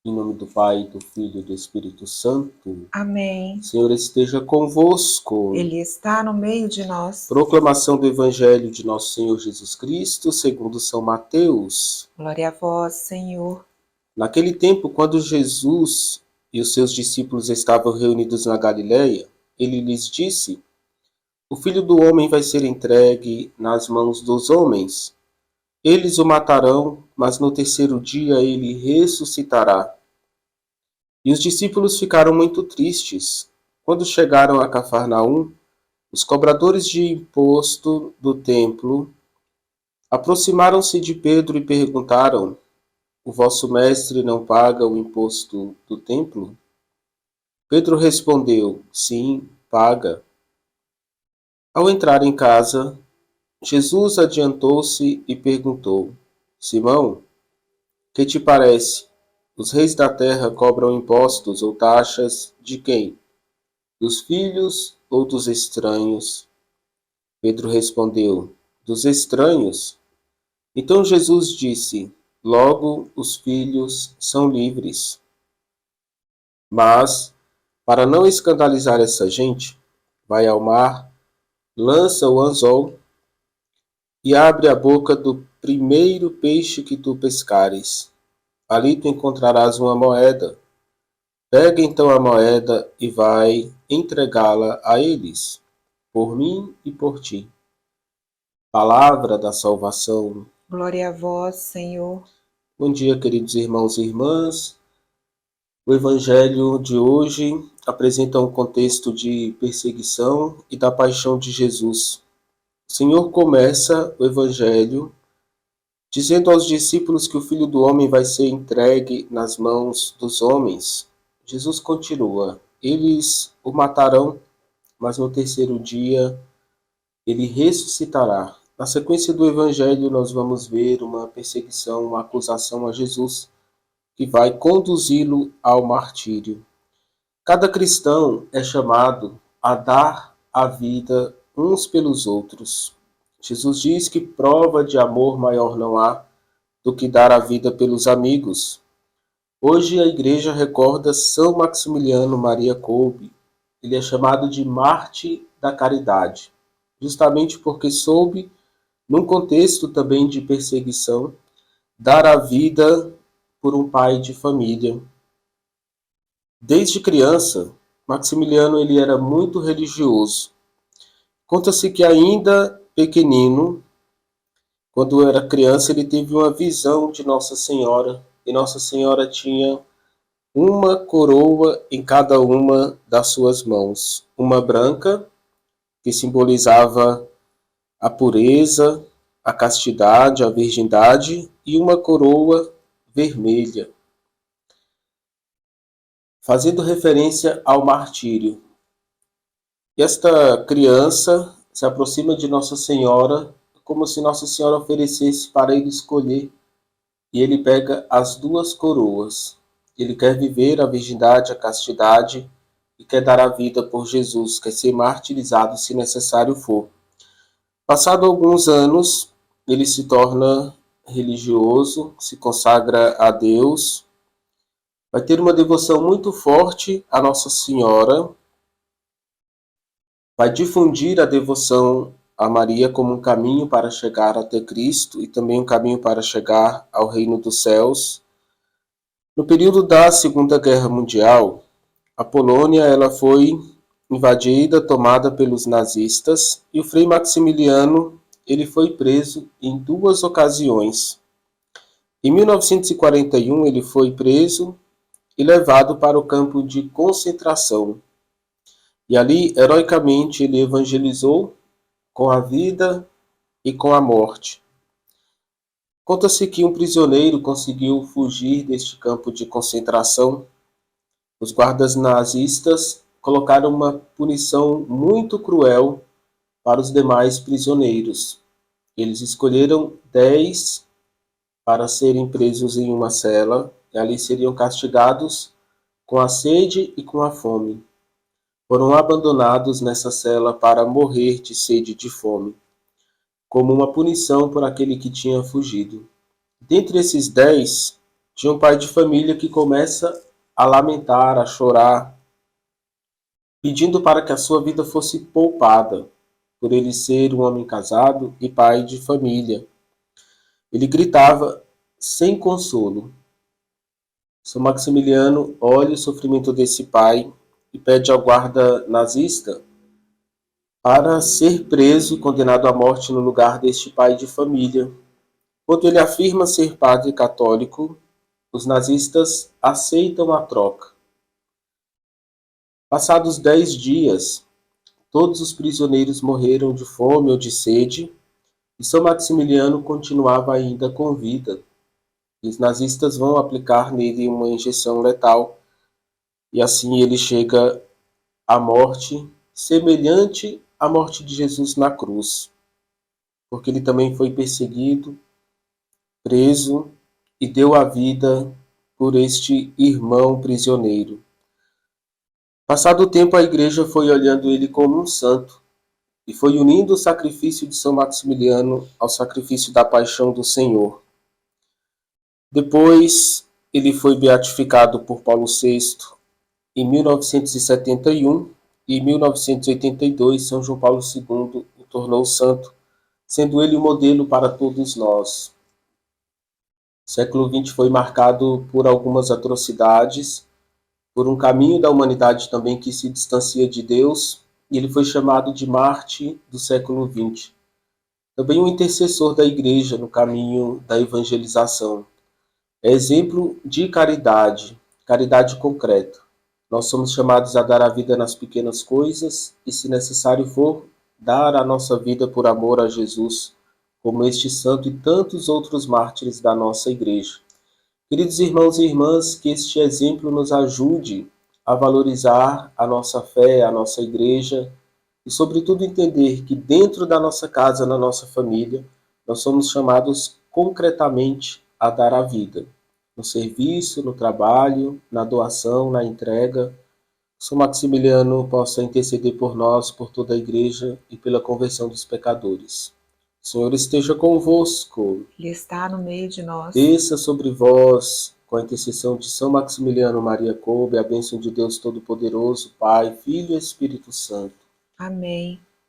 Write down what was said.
Em nome do Pai, do Filho e do Espírito Santo. Amém. Senhor esteja convosco. Ele está no meio de nós. Proclamação do Evangelho de nosso Senhor Jesus Cristo, segundo São Mateus. Glória a vós, Senhor. Naquele tempo, quando Jesus e os seus discípulos estavam reunidos na Galiléia, ele lhes disse: O Filho do Homem vai ser entregue nas mãos dos homens. Eles o matarão, mas no terceiro dia ele ressuscitará. E os discípulos ficaram muito tristes. Quando chegaram a Cafarnaum, os cobradores de imposto do templo aproximaram-se de Pedro e perguntaram: O vosso mestre não paga o imposto do templo? Pedro respondeu: Sim, paga. Ao entrar em casa, Jesus adiantou-se e perguntou: Simão, que te parece? Os reis da terra cobram impostos ou taxas de quem? Dos filhos ou dos estranhos? Pedro respondeu: Dos estranhos. Então Jesus disse: Logo os filhos são livres. Mas, para não escandalizar essa gente, vai ao mar, lança o anzol e abre a boca do primeiro peixe que tu pescares. Ali tu encontrarás uma moeda. Pega então a moeda e vai entregá-la a eles, por mim e por ti. Palavra da salvação. Glória a vós, Senhor. Bom dia, queridos irmãos e irmãs. O Evangelho de hoje apresenta um contexto de perseguição e da paixão de Jesus. O Senhor começa o Evangelho dizendo aos discípulos que o Filho do Homem vai ser entregue nas mãos dos homens. Jesus continua: Eles o matarão, mas no terceiro dia ele ressuscitará. Na sequência do Evangelho, nós vamos ver uma perseguição, uma acusação a Jesus, que vai conduzi-lo ao martírio. Cada cristão é chamado a dar a vida uns pelos outros. Jesus diz que prova de amor maior não há do que dar a vida pelos amigos. Hoje a igreja recorda São Maximiliano Maria Kolbe. Ele é chamado de Mártir da Caridade, justamente porque soube, num contexto também de perseguição, dar a vida por um pai de família. Desde criança, Maximiliano ele era muito religioso. Conta-se que ainda pequenino, quando era criança, ele teve uma visão de Nossa Senhora, e Nossa Senhora tinha uma coroa em cada uma das suas mãos. Uma branca, que simbolizava a pureza, a castidade, a virgindade, e uma coroa vermelha, fazendo referência ao martírio. E esta criança se aproxima de Nossa Senhora, como se Nossa Senhora oferecesse para ele escolher, e ele pega as duas coroas. Ele quer viver a virgindade, a castidade, e quer dar a vida por Jesus, quer ser martirizado se necessário for. Passado alguns anos, ele se torna religioso, se consagra a Deus, vai ter uma devoção muito forte a Nossa Senhora, vai difundir a devoção a Maria como um caminho para chegar até Cristo e também um caminho para chegar ao reino dos céus. No período da Segunda Guerra Mundial, a Polônia ela foi invadida, tomada pelos nazistas, e o Frei Maximiliano ele foi preso em duas ocasiões. Em 1941 ele foi preso e levado para o campo de concentração. E ali, heroicamente, ele evangelizou com a vida e com a morte. Conta-se que um prisioneiro conseguiu fugir deste campo de concentração. Os guardas nazistas colocaram uma punição muito cruel para os demais prisioneiros. Eles escolheram 10 para serem presos em uma cela, e ali seriam castigados com a sede e com a fome. Foram abandonados nessa cela para morrer de sede e de fome, como uma punição por aquele que tinha fugido. Dentre esses 10, de um pai de família que começa a lamentar, a chorar, pedindo para que a sua vida fosse poupada, por ele ser um homem casado e pai de família. Ele gritava sem consolo. São Maximiliano olha o sofrimento desse pai e pede ao guarda nazista para ser preso e condenado à morte no lugar deste pai de família. Quando ele afirma ser padre católico, os nazistas aceitam a troca. Passados 10 dias, todos os prisioneiros morreram de fome ou de sede, e São Maximiliano continuava ainda com vida. E os nazistas vão aplicar nele uma injeção letal, e assim ele chega à morte, semelhante à morte de Jesus na cruz, porque ele também foi perseguido, preso e deu a vida por este irmão prisioneiro. Passado o tempo, a igreja foi olhando ele como um santo e foi unindo o sacrifício de São Maximiliano ao sacrifício da paixão do Senhor. Depois, ele foi beatificado por Paulo VI em 1971 e em 1982, São João Paulo II o tornou santo, sendo ele o modelo para todos nós. O século XX foi marcado por algumas atrocidades, por um caminho da humanidade também que se distancia de Deus, e ele foi chamado de Marte do século XX. Também um intercessor da Igreja no caminho da evangelização. É exemplo de caridade, caridade concreta. Nós somos chamados a dar a vida nas pequenas coisas e, se necessário for, dar a nossa vida por amor a Jesus, como este santo e tantos outros mártires da nossa Igreja. Queridos irmãos e irmãs, que este exemplo nos ajude a valorizar a nossa fé, a nossa igreja e, sobretudo, entender que dentro da nossa casa, na nossa família, nós somos chamados concretamente a dar a vida. No serviço, no trabalho, na doação, na entrega. São Maximiliano possa interceder por nós, por toda a igreja e pela conversão dos pecadores. O Senhor esteja convosco. Ele está no meio de nós. Desça sobre vós, com a intercessão de São Maximiliano Maria Kolbe, a bênção de Deus Todo-Poderoso, Pai, Filho e Espírito Santo. Amém.